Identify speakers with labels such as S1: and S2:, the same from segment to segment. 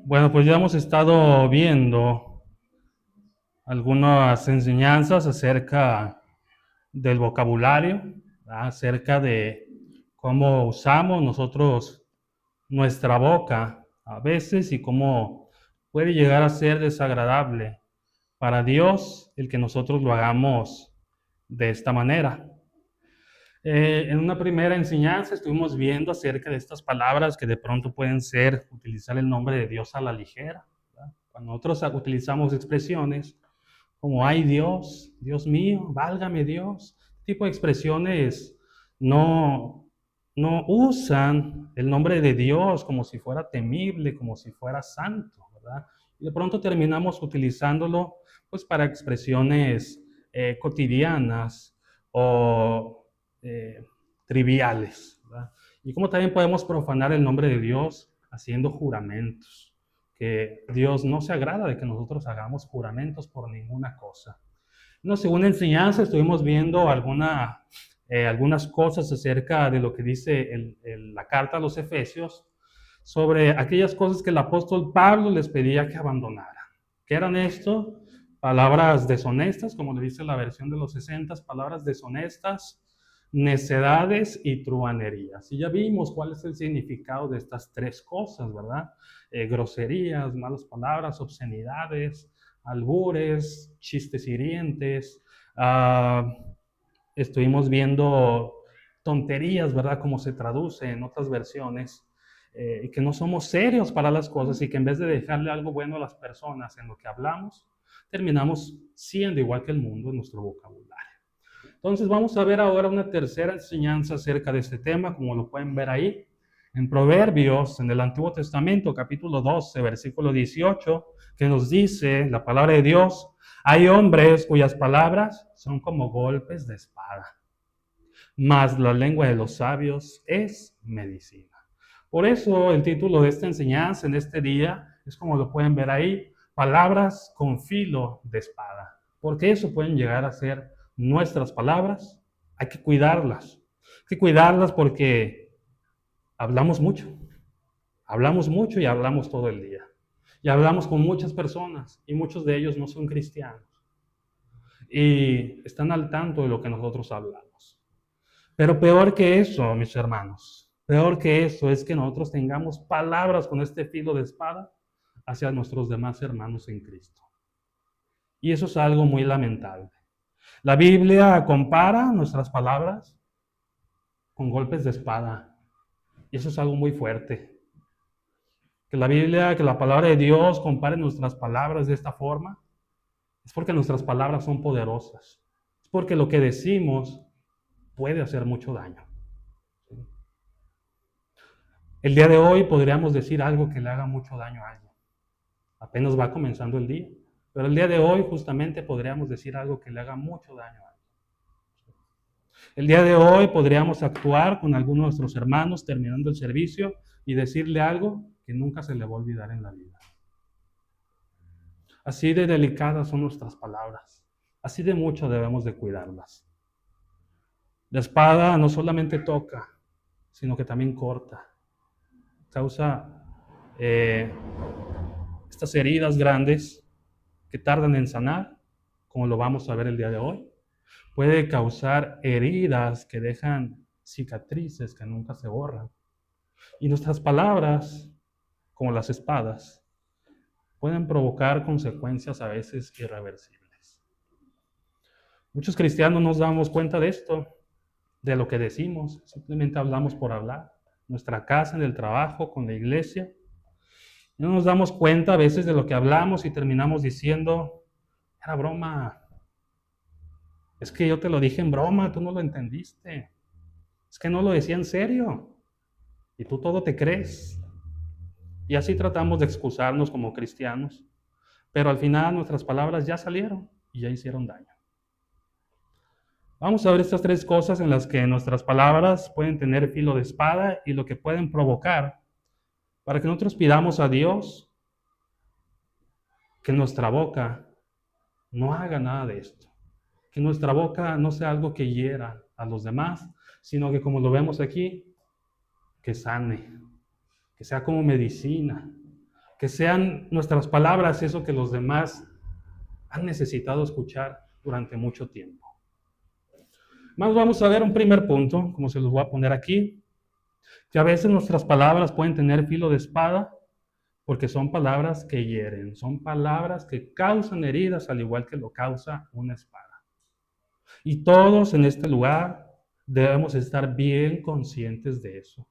S1: Bueno, pues ya hemos estado viendo algunas enseñanzas acerca del vocabulario, ¿verdad? Acerca de cómo usamos nosotros nuestra boca a veces y cómo puede llegar a ser desagradable para Dios el que nosotros lo hagamos de esta manera. En una primera enseñanza estuvimos viendo acerca de estas palabras que de pronto pueden ser utilizar el nombre de Dios a la ligera, ¿verdad? Cuando nosotros utilizamos expresiones como ay Dios, Dios mío, válgame Dios, tipo de expresiones no, no usan el nombre de Dios como si fuera temible, como si fuera santo, ¿verdad? Y de pronto terminamos utilizándolo pues para expresiones cotidianas o eh, triviales, ¿verdad? Y como también podemos profanar el nombre de Dios haciendo juramentos, que Dios no se agrada de que nosotros hagamos juramentos por ninguna cosa. En una segunda enseñanza estuvimos viendo algunas cosas acerca de lo que dice la carta a los Efesios sobre aquellas cosas que el apóstol Pablo les pedía que abandonaran. ¿Qué eran esto? Palabras deshonestas, como le dice la versión de los 60, palabras deshonestas, necedades y truhanerías. Y ya vimos cuál es el significado de estas tres cosas, ¿verdad? Groserías, malas palabras, obscenidades, albures, chistes hirientes. Estuvimos viendo tonterías, ¿verdad? Como se traduce en otras versiones, y que no somos serios para las cosas y que en vez de dejarle algo bueno a las personas en lo que hablamos, terminamos siendo igual que el mundo en nuestro vocabulario. Entonces vamos a ver ahora una tercera enseñanza acerca de este tema, como lo pueden ver ahí. En Proverbios, en el Antiguo Testamento, capítulo 12, versículo 18, que nos dice la palabra de Dios, hay hombres cuyas palabras son como golpes de espada, mas la lengua de los sabios es medicina. Por eso el título de esta enseñanza en este día es como lo pueden ver ahí, palabras con filo de espada, porque eso pueden llegar a ser nuestras palabras, hay que cuidarlas. Hay que cuidarlas porque hablamos mucho y hablamos todo el día. Y hablamos con muchas personas y muchos de ellos no son cristianos. Y están al tanto de lo que nosotros hablamos. Pero peor que eso, mis hermanos, peor que eso es que nosotros tengamos palabras con este filo de espada hacia nuestros demás hermanos en Cristo. Y eso es algo muy lamentable. La Biblia compara nuestras palabras con golpes de espada. Y eso es algo muy fuerte. Que la Biblia, que la palabra de Dios compare nuestras palabras de esta forma, es porque nuestras palabras son poderosas. Es porque lo que decimos puede hacer mucho daño. El día de hoy podríamos decir algo que le haga mucho daño a alguien. Apenas va comenzando el día. Pero el día de hoy justamente podríamos decir algo que le haga mucho daño a alguien. El día de hoy podríamos actuar con alguno de nuestros hermanos terminando el servicio y decirle algo que nunca se le va a olvidar en la vida. Así de delicadas son nuestras palabras. Así de mucho debemos de cuidarlas. La espada no solamente toca, sino que también corta. Causa estas heridas grandes que tardan en sanar, como lo vamos a ver el día de hoy. Puede causar heridas que dejan cicatrices que nunca se borran. Y nuestras palabras, como las espadas, pueden provocar consecuencias a veces irreversibles. Muchos cristianos nos damos cuenta de esto, de lo que decimos, simplemente hablamos por hablar. Nuestra casa, en el trabajo, con la iglesia. Y no nos damos cuenta a veces de lo que hablamos y terminamos diciendo, era broma. Es que yo te lo dije en broma, tú no lo entendiste. Es que no lo decía en serio. Y tú todo te crees. Y así tratamos de excusarnos como cristianos. Pero al final nuestras palabras ya salieron y ya hicieron daño. Vamos a ver estas tres cosas en las que nuestras palabras pueden tener filo de espada y lo que pueden provocar para que nosotros pidamos a Dios que nuestra boca no haga nada de esto. Que nuestra boca no sea algo que hiera a los demás, sino que como lo vemos aquí, que sane, que sea como medicina, que sean nuestras palabras eso que los demás han necesitado escuchar durante mucho tiempo. Más vamos a ver un primer punto, como se los voy a poner aquí, que a veces nuestras palabras pueden tener filo de espada porque son palabras que hieren, son palabras que causan heridas al igual que lo causa una espada. Y todos en este lugar debemos estar bien conscientes de eso,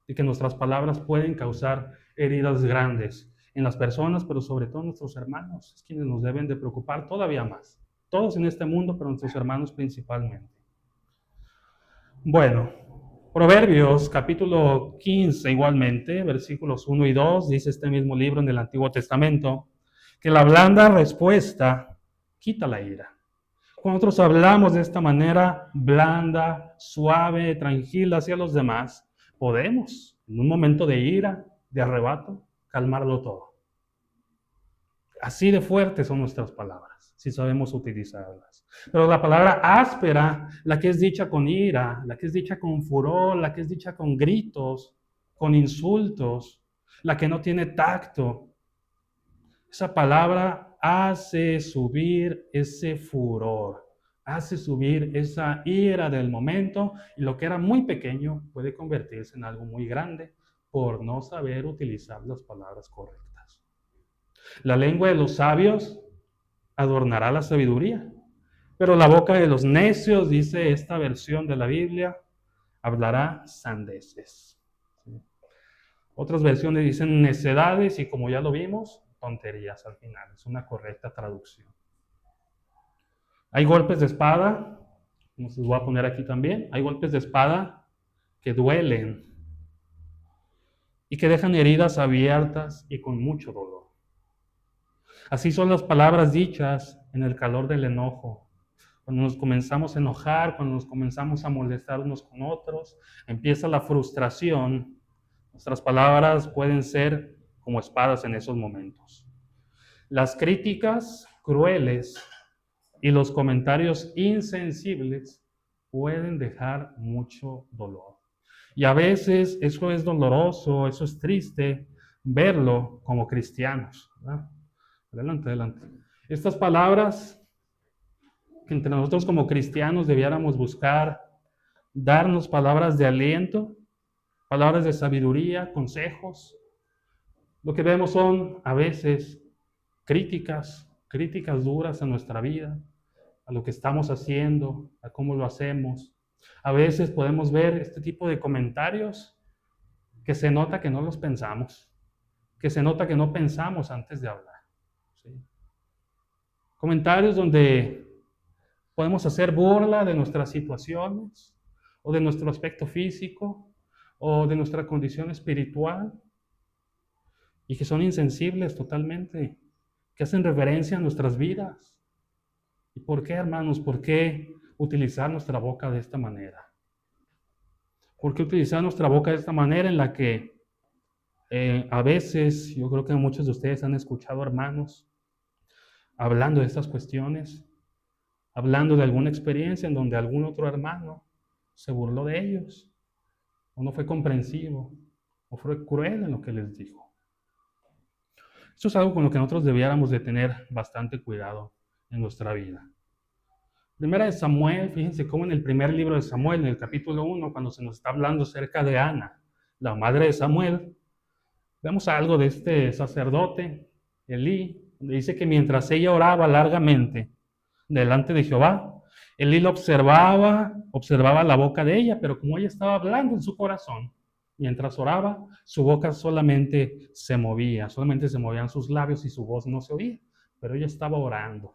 S1: de que nuestras palabras pueden causar heridas grandes en las personas, pero sobre todo en nuestros hermanos, es quienes nos deben de preocupar todavía más. Todos en este mundo, pero nuestros hermanos principalmente. Bueno, Proverbios capítulo 15 igualmente, versículos 1 y 2, dice este mismo libro en el Antiguo Testamento, que la blanda respuesta quita la ira. Cuando nosotros hablamos de esta manera blanda, suave, tranquila hacia los demás, podemos, en un momento de ira, de arrebato, calmarlo todo. Así de fuertes son nuestras palabras, si sabemos utilizarlas. Pero la palabra áspera, la que es dicha con ira, la que es dicha con furor, la que es dicha con gritos, con insultos, la que no tiene tacto, esa palabra hace subir ese furor, hace subir esa ira del momento, y lo que era muy pequeño puede convertirse en algo muy grande por no saber utilizar las palabras correctas. La lengua de los sabios adornará la sabiduría, pero la boca de los necios, dice esta versión de la Biblia, hablará sandeces. Otras versiones dicen necedades, y como ya lo vimos, tonterías al final. Es una correcta traducción. Hay golpes de espada, como se los voy a poner aquí también. Hay golpes de espada que duelen y que dejan heridas abiertas y con mucho dolor. Así son las palabras dichas en el calor del enojo. Cuando nos comenzamos a enojar, cuando nos comenzamos a molestar unos con otros, empieza la frustración. Nuestras palabras pueden ser como espadas en esos momentos. Las críticas crueles y los comentarios insensibles pueden dejar mucho dolor. Y a veces eso es doloroso, eso es triste, verlo como cristianos, ¿verdad? Adelante, adelante. Estas palabras que entre nosotros como cristianos debiéramos buscar, darnos palabras de aliento, palabras de sabiduría, consejos. Lo que vemos son a veces críticas duras a nuestra vida, a lo que estamos haciendo, a cómo lo hacemos. A veces podemos ver este tipo de comentarios que se nota que no los pensamos, que se nota que no pensamos antes de hablar. ¿Sí? Comentarios donde podemos hacer burla de nuestras situaciones, o de nuestro aspecto físico, o de nuestra condición espiritual, y que son insensibles totalmente, que hacen referencia a nuestras vidas. ¿Y por qué, hermanos? ¿Por qué utilizar nuestra boca de esta manera? ¿Por qué utilizar nuestra boca de esta manera en la que a veces, yo creo que muchos de ustedes han escuchado hermanos hablando de estas cuestiones, hablando de alguna experiencia en donde algún otro hermano se burló de ellos, o no fue comprensivo, o fue cruel en lo que les dijo? Esto es algo con lo que nosotros debiéramos de tener bastante cuidado en nuestra vida. Primera de Samuel, fíjense cómo en el primer libro de Samuel, en el capítulo 1, cuando se nos está hablando acerca de Ana, la madre de Samuel, vemos algo de este sacerdote, Elí, donde dice que mientras ella oraba largamente delante de Jehová, Elí la observaba la boca de ella, pero como ella estaba hablando en su corazón, mientras oraba, su boca solamente se movían sus labios y su voz no se oía, pero ella estaba orando.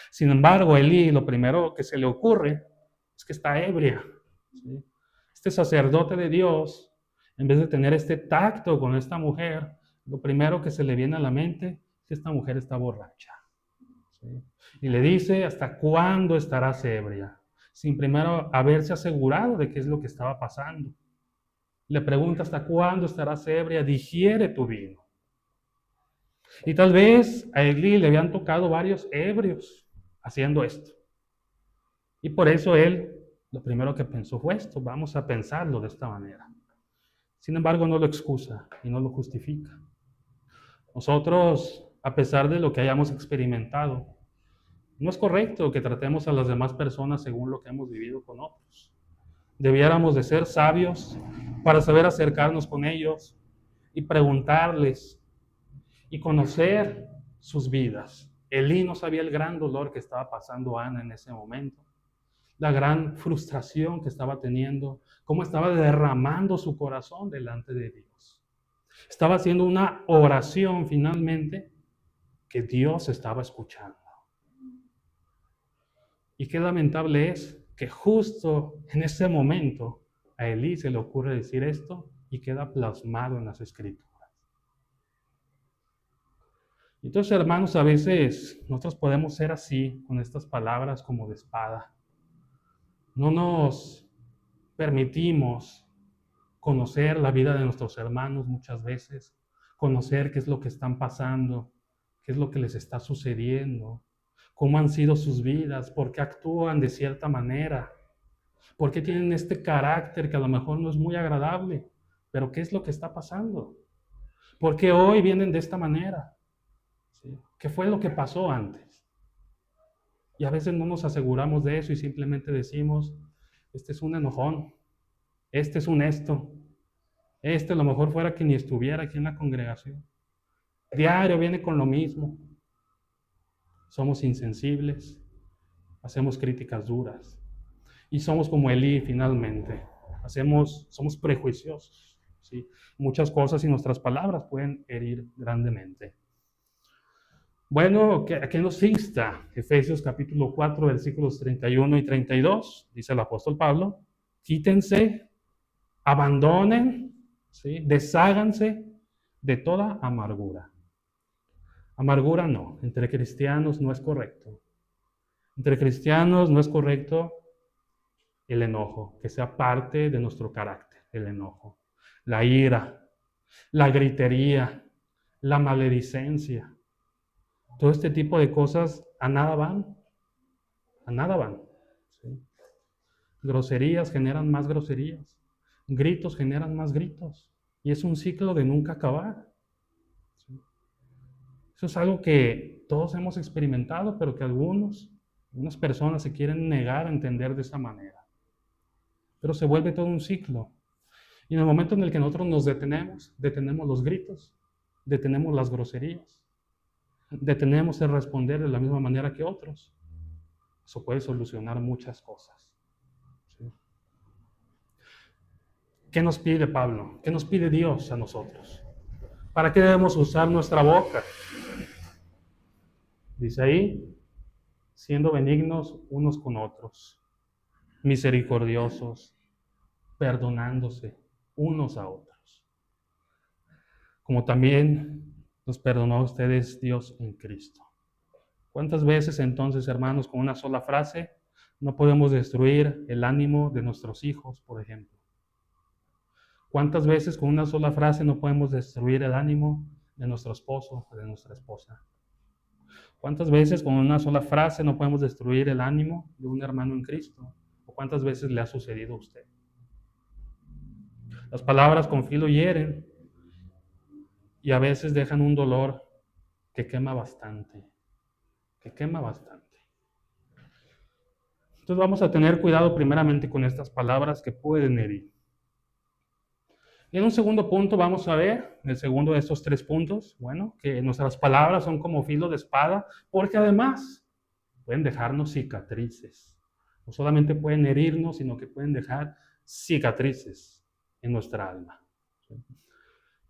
S1: Sin embargo, Elí, lo primero que se le ocurre es que está ebria. ¿Sí? Este sacerdote de Dios, en vez de tener este tacto con esta mujer, lo primero que se le viene a la mente es que esta mujer está borracha. ¿Sí? Y le dice, ¿hasta cuándo estarás ebria? Sin primero haberse asegurado de qué es lo que estaba pasando. Le pregunta, ¿hasta cuándo estarás ebria? Digiere tu vino. Y tal vez a Elí le habían tocado varios ebrios haciendo esto. Y por eso él, lo primero que pensó fue esto, vamos a pensarlo de esta manera. Sin embargo, no lo excusa y no lo justifica. Nosotros, a pesar de lo que hayamos experimentado, no es correcto que tratemos a las demás personas según lo que hemos vivido con otros. Debiéramos de ser sabios para saber acercarnos con ellos y preguntarles y conocer sus vidas. Elí no sabía el gran dolor que estaba pasando Ana en ese momento, la gran frustración que estaba teniendo, cómo estaba derramando su corazón delante de Dios. Estaba haciendo una oración finalmente que Dios estaba escuchando. Y qué lamentable es que justo en ese momento a Elí se le ocurre decir esto y queda plasmado en las Escrituras. Entonces, hermanos, a veces nosotros podemos ser así, con estas palabras como de espada. No nos permitimos conocer la vida de nuestros hermanos muchas veces, conocer qué es lo que están pasando, qué es lo que les está sucediendo, cómo han sido sus vidas, por qué actúan de cierta manera, por qué tienen este carácter que a lo mejor no es muy agradable, pero qué es lo que está pasando, por qué hoy vienen de esta manera. ¿Sí? ¿Qué fue lo que pasó antes? Y a veces no nos aseguramos de eso y simplemente decimos, este es un enojón, este es un esto, este a lo mejor fuera que ni estuviera aquí en la congregación. Diario viene con lo mismo. Somos insensibles, hacemos críticas duras y somos como Elí finalmente. Somos prejuiciosos. ¿Sí? Muchas cosas y nuestras palabras pueden herir grandemente. Bueno, ¿a qué nos insta? Efesios capítulo 4, versículos 31 y 32, dice el apóstol Pablo, quítense, abandonen, ¿sí? Desháganse de toda amargura. Amargura no, entre cristianos no es correcto. Entre cristianos no es correcto el enojo, que sea parte de nuestro carácter, el enojo, la ira, la gritería, la maledicencia. Todo este tipo de cosas a nada van, a nada van. ¿Sí? Groserías generan más groserías, gritos generan más gritos, y es un ciclo de nunca acabar. ¿Sí? Eso es algo que todos hemos experimentado, pero que algunas personas se quieren negar a entender de esa manera. Pero se vuelve todo un ciclo. Y en el momento en el que nosotros nos detenemos los gritos, detenemos las groserías, detenemos el responder de la misma manera que otros. Eso puede solucionar muchas cosas. ¿Sí? ¿Qué nos pide Pablo? ¿Qué nos pide Dios a nosotros? ¿Para qué debemos usar nuestra boca? Dice ahí, siendo benignos unos con otros, misericordiosos, perdonándose unos a otros, como también nos perdonó a ustedes Dios en Cristo. ¿Cuántas veces entonces, hermanos, con una sola frase no podemos destruir el ánimo de nuestros hijos, por ejemplo? ¿Cuántas veces con una sola frase no podemos destruir el ánimo de nuestro esposo o de nuestra esposa? ¿Cuántas veces con una sola frase no podemos destruir el ánimo de un hermano en Cristo? ¿O cuántas veces le ha sucedido a usted? Las palabras con filo hieren y a veces dejan un dolor que quema bastante, Entonces vamos a tener cuidado primeramente con estas palabras que pueden herir. Y en un segundo punto vamos a ver, el segundo de estos 3 puntos, bueno, que nuestras palabras son como filo de espada, porque además pueden dejarnos cicatrices. No solamente pueden herirnos, sino que pueden dejar cicatrices en nuestra alma.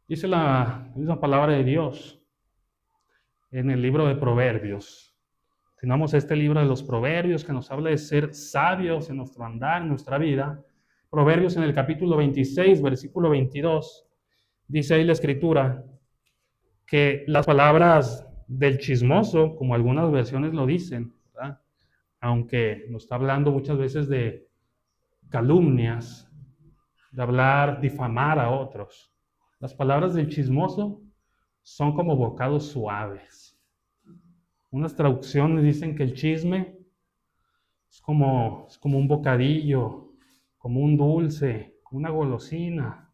S1: Dice la misma palabra de Dios en el libro de Proverbios. Tenemos este libro de los Proverbios que nos habla de ser sabios en nuestro andar, en nuestra vida. Proverbios en el capítulo 26, versículo 22, dice ahí la escritura que las palabras del chismoso, como algunas versiones lo dicen, ¿verdad? Aunque nos está hablando muchas veces de calumnias, de hablar, difamar a otros. Las palabras del chismoso son como bocados suaves. Unas traducciones dicen que el chisme es como un bocadillo, como un dulce, una golosina,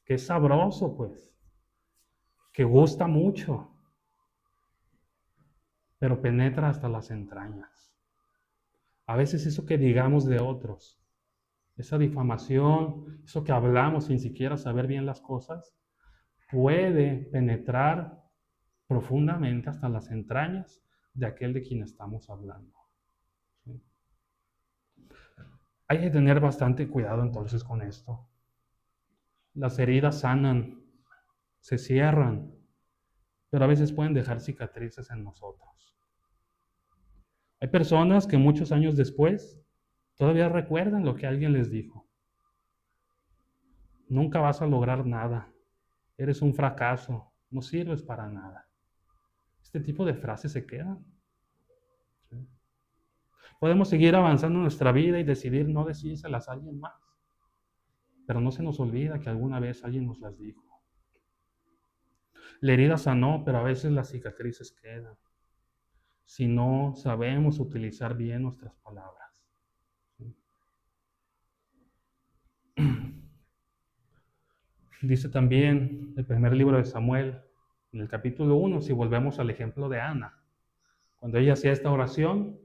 S1: que es sabroso, pues. que gusta mucho, pero penetra hasta las entrañas. A veces eso que digamos de otros, esa difamación, eso que hablamos sin siquiera saber bien las cosas, puede penetrar profundamente hasta las entrañas de aquel de quien estamos hablando. ¿Sí? Hay que tener bastante cuidado entonces con esto. Las heridas sanan, se cierran, pero a veces pueden dejar cicatrices en nosotros. Hay personas que muchos años después todavía recuerdan lo que alguien les dijo. Nunca vas a lograr nada, eres un fracaso, no sirves para nada. Este tipo de frases se quedan. ¿Sí? Podemos seguir avanzando en nuestra vida y decidir no decírselas a alguien más, pero no se nos olvida que alguna vez alguien nos las dijo. La herida sanó, pero a veces las cicatrices quedan si no sabemos utilizar bien nuestras palabras. ¿Sí? Dice también el primer libro de Samuel, en el capítulo 1, si volvemos al ejemplo de Ana. Cuando ella hacía esta oración,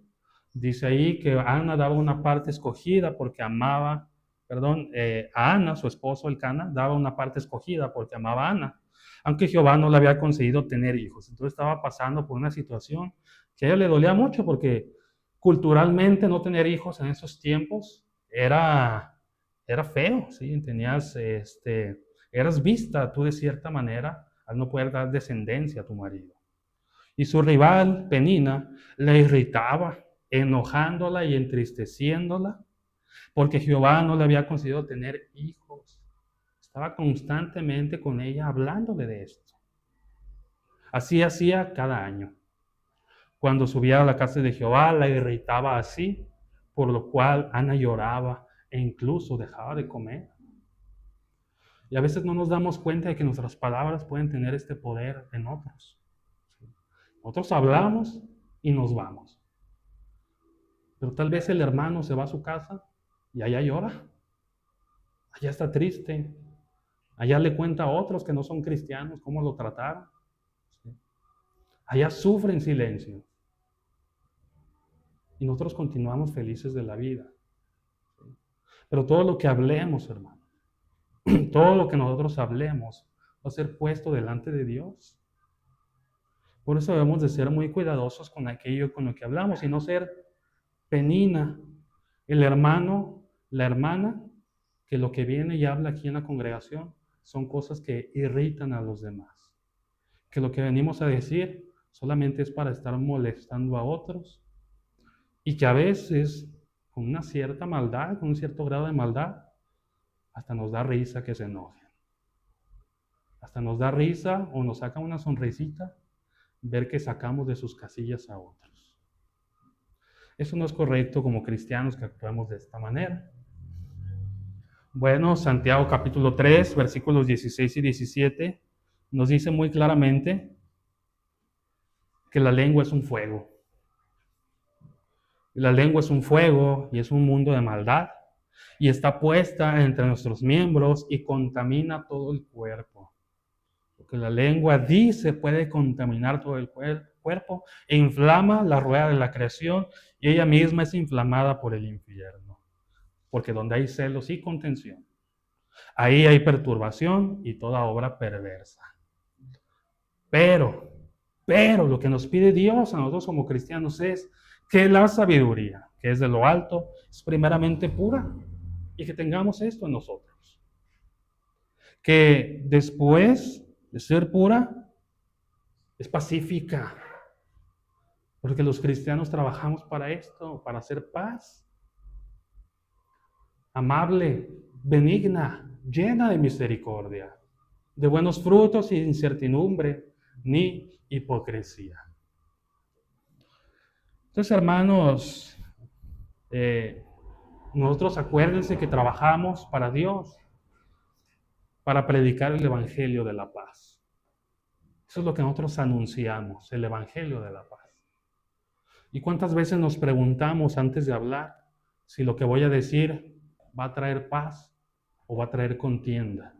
S1: dice ahí que Ana daba una parte escogida porque amaba, a Ana, su esposo Elcana, daba una parte escogida porque amaba a Ana, aunque Jehová no le había concedido tener hijos. Entonces estaba pasando por una situación que a ella le dolía mucho porque culturalmente no tener hijos en esos tiempos era feo, ¿sí? Eras vista tú de cierta manera al no poder dar descendencia a tu marido. Y su rival, Penina, la irritaba, enojándola y entristeciéndola, porque Jehová no le había concedido tener hijos. Estaba constantemente con ella hablándole de esto. Así hacía cada año. Cuando subía a la casa de Jehová, la irritaba así, por lo cual Ana lloraba e incluso dejaba de comer. Y a veces no nos damos cuenta de que nuestras palabras pueden tener este poder en otros. Nosotros hablamos y nos vamos. Pero tal vez el hermano se va a su casa y allá llora. Allá está triste. Allá le cuenta a otros que no son cristianos cómo lo trataron. Allá sufre en silencio. Y nosotros continuamos felices de la vida. Pero todo lo que hablemos, hermano, todo lo que nosotros hablemos va a ser puesto delante de Dios. Por eso debemos de ser muy cuidadosos con aquello con lo que hablamos y no ser Penina, el hermano, la hermana, que lo que viene y habla aquí en la congregación son cosas que irritan a los demás. Que lo que venimos a decir solamente es para estar molestando a otros y que a veces con una cierta maldad, con un cierto grado de maldad, hasta nos da risa que se enojen. Hasta nos da risa o nos saca una sonrisita ver que sacamos de sus casillas a otros. Eso no es correcto como cristianos que actuamos de esta manera. Bueno, Santiago capítulo 3, versículos 16 y 17, nos dice muy claramente que la lengua es un fuego. La lengua es un fuego y es un mundo de maldad y está puesta entre nuestros miembros y contamina todo el cuerpo. Lo que la lengua dice puede contaminar todo el cuerpo e inflama la rueda de la creación y ella misma es inflamada por el infierno. Porque donde hay celos y contención, ahí hay perturbación y toda obra perversa. Pero lo que nos pide Dios a nosotros como cristianos es que la sabiduría, que es de lo alto, es primeramente pura y que tengamos esto en nosotros. Que después de ser pura, es pacífica. Porque los cristianos trabajamos para esto, para hacer paz. Amable, benigna, llena de misericordia, de buenos frutos sin incertidumbre ni hipocresía. Entonces, hermanos, nosotros acuérdense que trabajamos para Dios, para predicar el evangelio de la paz. Eso es lo que nosotros anunciamos, el evangelio de la paz. ¿Y cuántas veces nos preguntamos antes de hablar si lo que voy a decir va a traer paz o va a traer contienda?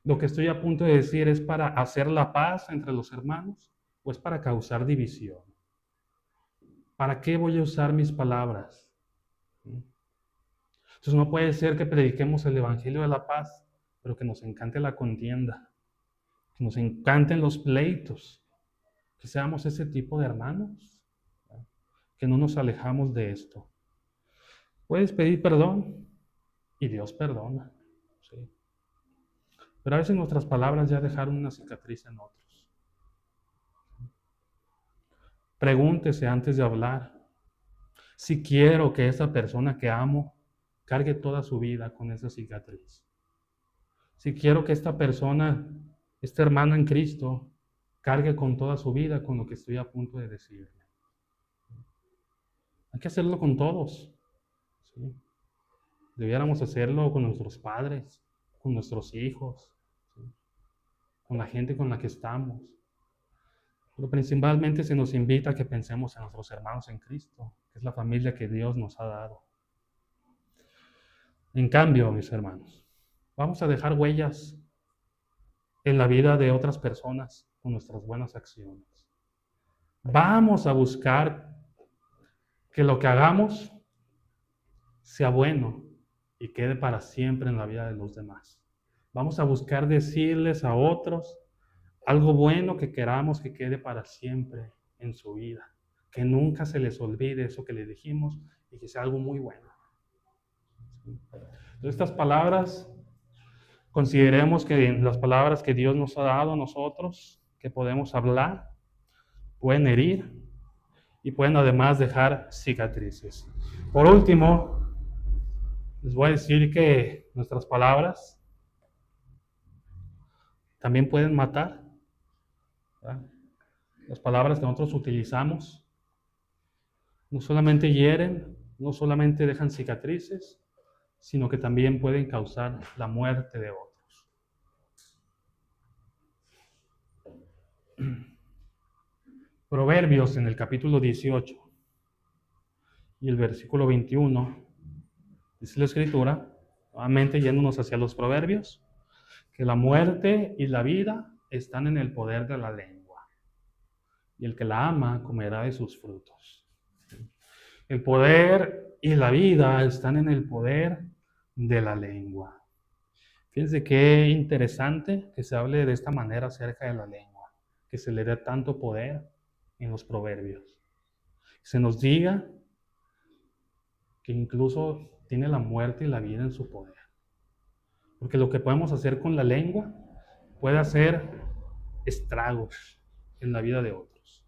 S1: ¿Lo que estoy a punto de decir es para hacer la paz entre los hermanos o es para causar división? ¿Para qué voy a usar mis palabras? Entonces no puede ser que prediquemos el Evangelio de la paz, pero que nos encante la contienda, que nos encanten los pleitos, que seamos ese tipo de hermanos, que no nos alejamos de esto. Puedes pedir perdón y Dios perdona, ¿sí? Pero a veces nuestras palabras ya dejaron una cicatriz en otros. Pregúntese antes de hablar si quiero que esa persona que amo cargue toda su vida con esa cicatriz. Si quiero que esta persona, este hermano en Cristo, cargue con toda su vida con lo que estoy a punto de decirle. Hay que hacerlo con todos, ¿sí? Debiéramos hacerlo con nuestros padres, con nuestros hijos, ¿sí? Con la gente con la que estamos. Pero principalmente se nos invita a que pensemos en nuestros hermanos en Cristo, que es la familia que Dios nos ha dado. En cambio, mis hermanos, vamos a dejar huellas en la vida de otras personas con nuestras buenas acciones. Vamos a buscar que lo que hagamos sea bueno y quede para siempre en la vida de los demás. Vamos a buscar decirles a otros algo bueno que queramos que quede para siempre en su vida. Que nunca se les olvide eso que les dijimos y que sea algo muy bueno. Entonces, estas palabras, consideremos que las palabras que Dios nos ha dado a nosotros, que podemos hablar, pueden herir y pueden además dejar cicatrices. Por último, les voy a decir que nuestras palabras también pueden matar, ¿verdad? Las palabras que nosotros utilizamos no solamente hieren, no solamente dejan cicatrices, sino que también pueden causar la muerte de otros. Proverbios en el capítulo 18 y el versículo 21, dice la Escritura, nuevamente yéndonos hacia los Proverbios, que la muerte y la vida están en el poder de la lengua, y el que la ama comerá de sus frutos. El poder y la vida están en el poder de la lengua. Fíjense qué interesante que se hable de esta manera acerca de la lengua, que se le dé tanto poder en los Proverbios. Se nos diga que incluso tiene la muerte y la vida en su poder. Porque lo que podemos hacer con la lengua puede hacer estragos en la vida de otros.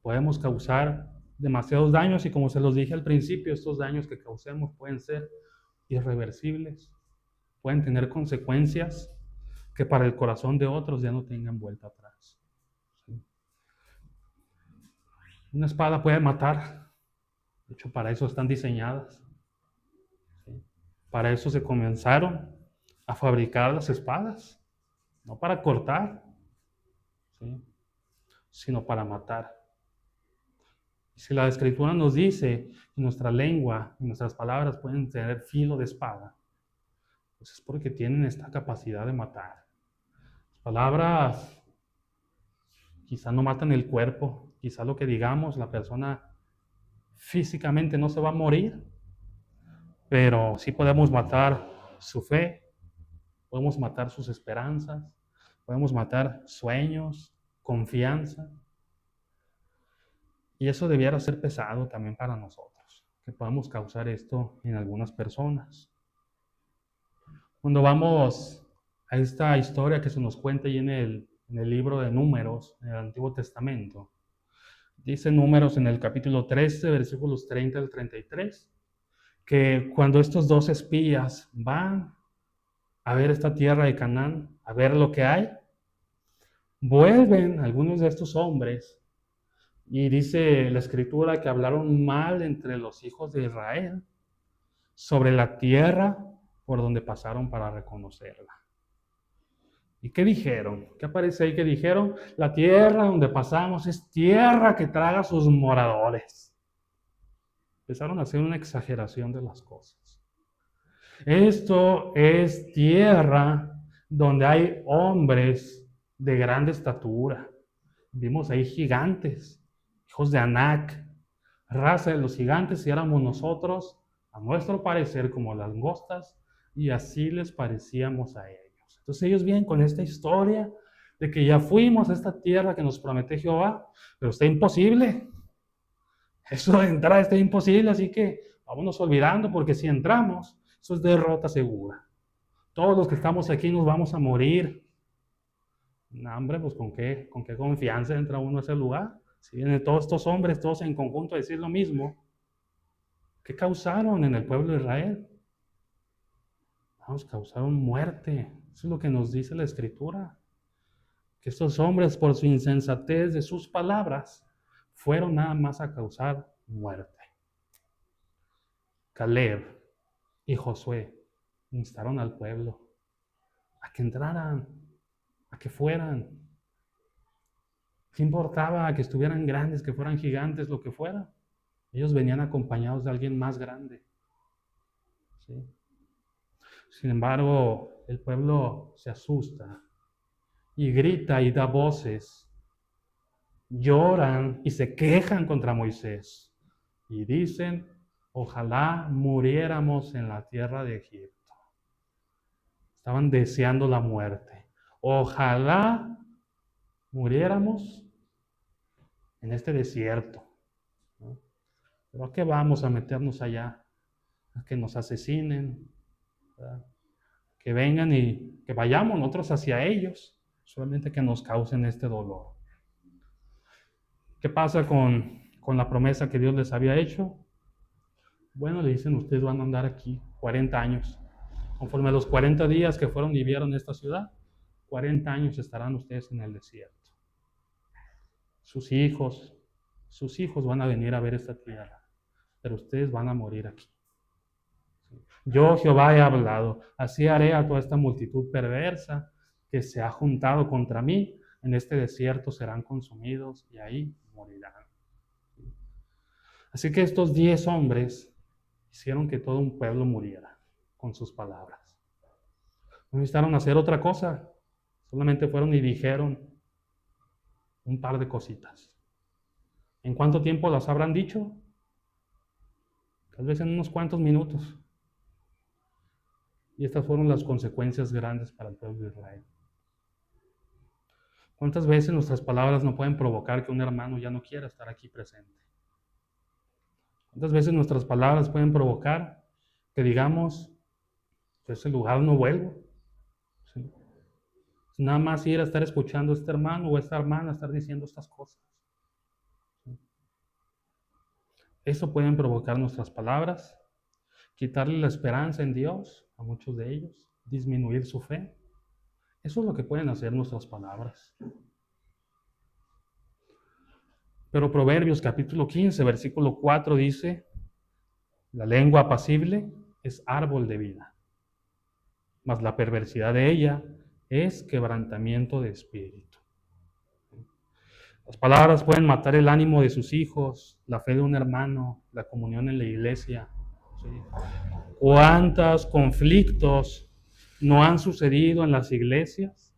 S1: Podemos causar demasiados daños y como se los dije al principio, estos daños que causemos pueden ser irreversibles, pueden tener consecuencias que para el corazón de otros ya no tengan vuelta atrás. ¿Sí? Una espada puede matar, de hecho para eso están diseñadas. ¿Sí? Para eso se comenzaron a fabricar las espadas, no para cortar, ¿sí? Sino para matar. Si la Escritura nos dice que nuestra lengua y nuestras palabras pueden tener filo de espada, pues es porque tienen esta capacidad de matar. Las palabras quizá no matan el cuerpo, quizá lo que digamos, la persona físicamente no se va a morir, pero sí podemos matar su fe, podemos matar sus esperanzas, podemos matar sueños, confianza. Y eso debiera ser pesado también para nosotros, que podamos causar esto en algunas personas. Cuando vamos a esta historia que se nos cuenta ahí en el libro de Números, en el Antiguo Testamento, dice Números en el capítulo 13, versículos 30 al 33, que cuando estos dos espías van a ver esta tierra de Canaán, a ver lo que hay, vuelven algunos de estos hombres y dice la Escritura que hablaron mal entre los hijos de Israel sobre la tierra por donde pasaron para reconocerla. ¿Y qué dijeron? ¿Qué aparece ahí que dijeron? La tierra donde pasamos es tierra que traga a sus moradores. Empezaron a hacer una exageración de las cosas. Esto es tierra donde hay hombres de grande estatura. Vimos ahí gigantes, hijos de Anac, raza de los gigantes, y éramos nosotros, a nuestro parecer, como langostas, y así les parecíamos a ellos. Entonces ellos vienen con esta historia de que ya fuimos a esta tierra que nos prometió Jehová, pero está imposible. Eso de entrar está imposible, así que vámonos olvidando, porque si entramos, eso es derrota segura. Todos los que estamos aquí nos vamos a morir. No, hombre, pues ¿con qué confianza entra uno a ese lugar? Si vienen todos estos hombres, todos en conjunto a decir lo mismo, ¿qué causaron en el pueblo de Israel? Vamos, causaron muerte. Eso es lo que nos dice la Escritura. Que estos hombres, por su insensatez de sus palabras, fueron nada más a causar muerte. Caleb y Josué instaron al pueblo a que entraran, a que fueran. ¿Qué importaba que estuvieran grandes, que fueran gigantes, lo que fuera? Ellos venían acompañados de alguien más grande. ¿Sí? Sin embargo, el pueblo se asusta y grita y da voces. Lloran y se quejan contra Moisés. Y dicen, ojalá muriéramos en la tierra de Egipto. Estaban deseando la muerte. Ojalá muriéramos en este desierto. ¿No? ¿Pero a qué vamos a meternos allá? A que nos asesinen, ¿verdad? Que vengan y que vayamos nosotros hacia ellos, solamente que nos causen este dolor. ¿Qué pasa con la promesa que Dios les había hecho? Bueno, le dicen, ustedes van a andar aquí 40 años. Conforme a los 40 días que fueron y vieron esta ciudad, 40 años estarán ustedes en el desierto. Sus hijos van a venir a ver esta tierra, pero ustedes van a morir aquí. Yo, Jehová, he hablado, así haré a toda esta multitud perversa que se ha juntado contra mí, en este desierto serán consumidos y ahí morirán. Así que estos 10 hombres hicieron que todo un pueblo muriera con sus palabras. No necesitaron hacer otra cosa, solamente fueron y dijeron un par de cositas. ¿En cuánto tiempo las habrán dicho? Tal vez en unos cuantos minutos. Y estas fueron las consecuencias grandes para el pueblo de Israel. ¿Cuántas veces nuestras palabras no pueden provocar que un hermano ya no quiera estar aquí presente? ¿Cuántas veces nuestras palabras pueden provocar que digamos, de ese lugar no vuelvo? ¿Sí? Nada más ir a estar escuchando a este hermano o a esta hermana estar diciendo estas cosas. ¿Sí? Eso pueden provocar nuestras palabras, quitarle la esperanza en Dios a muchos de ellos, disminuir su fe. Eso es lo que pueden hacer nuestras palabras. Pero Proverbios capítulo 15, versículo 4 dice, la lengua apacible es árbol de vida, mas la perversidad de ella es quebrantamiento de espíritu. Las palabras pueden matar el ánimo de sus hijos, la fe de un hermano, la comunión en la iglesia. ¿Sí? ¿Cuántos conflictos no han sucedido en las iglesias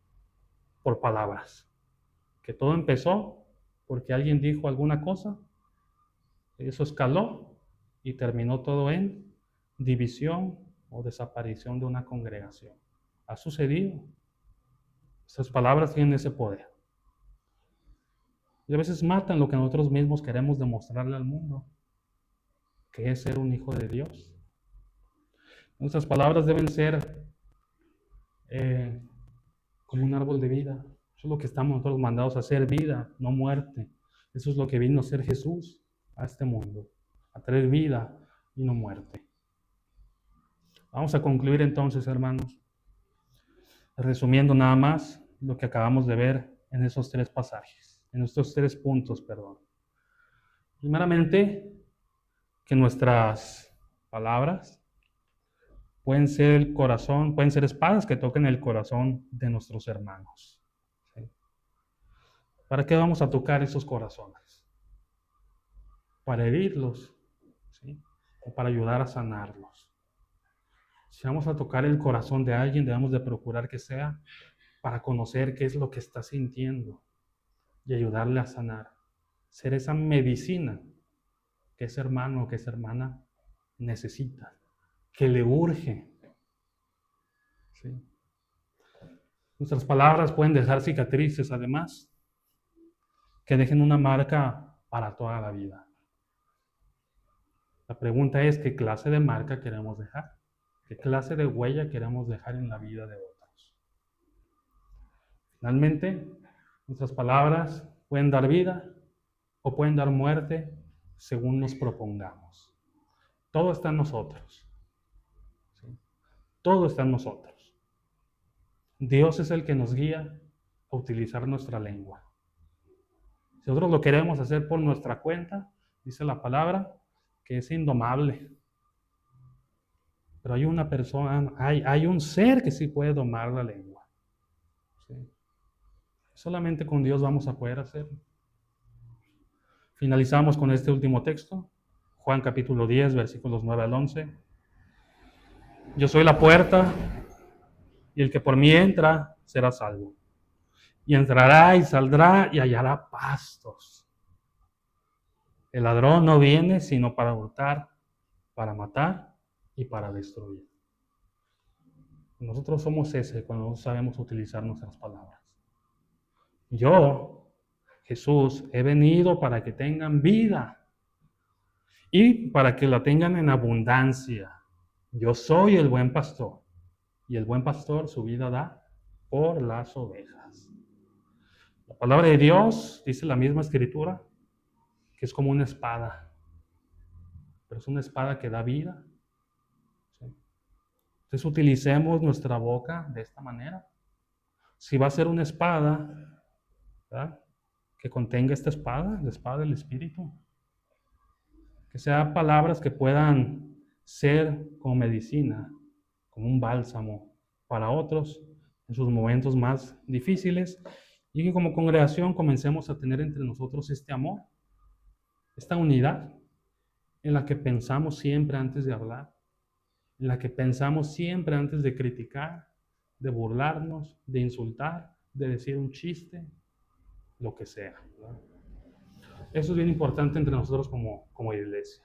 S1: por palabras? Que todo empezó porque alguien dijo alguna cosa, eso escaló y terminó todo en división o desaparición de una congregación. Ha sucedido. Esas palabras tienen ese poder. Y a veces matan lo que nosotros mismos queremos demostrarle al mundo, que es ser un hijo de Dios. Nuestras palabras deben ser como un árbol de vida. Eso es lo que estamos nosotros mandados a hacer, vida, no muerte. Eso es lo que vino a hacer Jesús a este mundo, a traer vida y no muerte. Vamos a concluir entonces, hermanos, resumiendo nada más lo que acabamos de ver en esos 3 pasajes, en estos 3 puntos, perdón. Primeramente, que nuestras palabras pueden ser el corazón, pueden ser espadas que toquen el corazón de nuestros hermanos. ¿Sí? ¿Para qué vamos a tocar esos corazones? Para herirlos, ¿sí? O para ayudar a sanarlos. Si vamos a tocar el corazón de alguien, debemos de procurar que sea para conocer qué es lo que está sintiendo y ayudarle a sanar. Ser esa medicina que ese hermano o que esa hermana necesita, que le urge. ¿Sí? Nuestras palabras pueden dejar cicatrices, además, que dejen una marca para toda la vida. La pregunta es, ¿qué clase de marca queremos dejar? ¿Qué clase de huella queremos dejar en la vida de otros? Finalmente, nuestras palabras pueden dar vida o pueden dar muerte según nos propongamos. Todo está en nosotros. ¿Sí? Todo está en nosotros. Dios es el que nos guía a utilizar nuestra lengua. Si nosotros lo queremos hacer por nuestra cuenta, dice la palabra que es indomable. Pero hay una persona, hay un ser que sí puede domar la lengua. ¿Sí? Solamente con Dios vamos a poder hacerlo. Finalizamos con este último texto, Juan capítulo 10, versículos 9 al 11. Yo soy la puerta, y el que por mí entra será salvo. Y entrará y saldrá y hallará pastos. El ladrón no viene sino para hurtar, para matar y para destruir. Nosotros somos ese cuando no sabemos utilizar nuestras palabras. Yo, Jesús, he venido para que tengan vida y para que la tengan en abundancia. Yo soy el buen pastor y el buen pastor su vida da por las ovejas. La palabra de Dios, dice la misma escritura, que es como una espada, pero es una espada que da vida. ¿Sí? Entonces utilicemos nuestra boca de esta manera. Si va a ser una espada, ¿verdad?, que contenga esta espada, la espada del Espíritu, que sean palabras que puedan ser como medicina, como un bálsamo para otros en sus momentos más difíciles, y que como congregación comencemos a tener entre nosotros este amor, esta unidad en la que pensamos siempre antes de hablar, en la que pensamos siempre antes de criticar, de burlarnos, de insultar, de decir un chiste, lo que sea, ¿verdad? Eso es bien importante entre nosotros como iglesia.